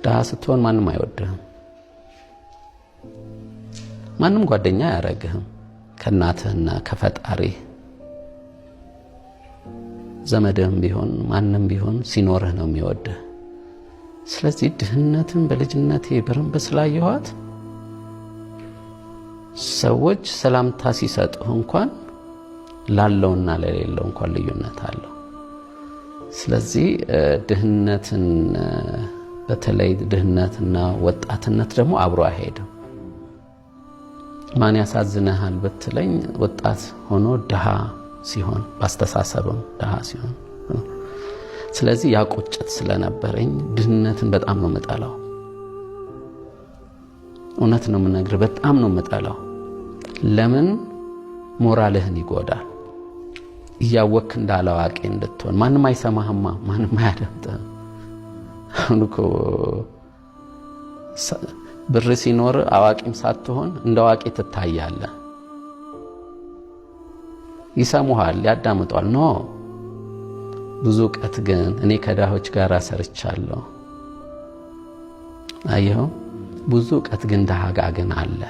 ድሃ ስትሆን ማንም አይወድህም፣ ማንም ጓደኛ አያረግህም ከናትህና ከፈጣሪ። ዘመድህም ቢሆን ማንም ቢሆን ሲኖርህ ነው የሚወድህ። ስለዚህ ድህነትን በልጅነቴ በረንብ ስላየኋት ሰዎች ሰላምታ ሲሰጡህ እንኳን ላለውና ለሌለው እንኳን ልዩነት አለው። ስለዚህ ድህነትን በተለይ ድህነትና ወጣትነት ደግሞ አብሮ አይሄድም። ማን ያሳዝነሃል ብትለኝ ወጣት ሆኖ ድሃ ሲሆን ባስተሳሰብም ድሃ ሲሆን። ስለዚህ ያ ቁጭት ስለነበረኝ ድህነትን በጣም ነው የምጠላው። እውነት ነው የምነግርህ፣ በጣም ነው የምጠላው። ለምን? ሞራልህን ይጎዳል። እያወክ እንዳላዋቂ እንድትሆን ማንም አይሰማህማ፣ ማንም አያደምጥህም። አሁን እኮ ብር ሲኖር አዋቂም ሳትሆን እንደ አዋቂ ትታያለህ። ይሰሙሃል፣ ያዳምጧል። ኖ ብዙ እውቀት ግን እኔ ከድሆች ጋር ሰርቻለሁ። አየኸው፣ ብዙ እውቀት ግን ድሃ ጋር ግን አለ።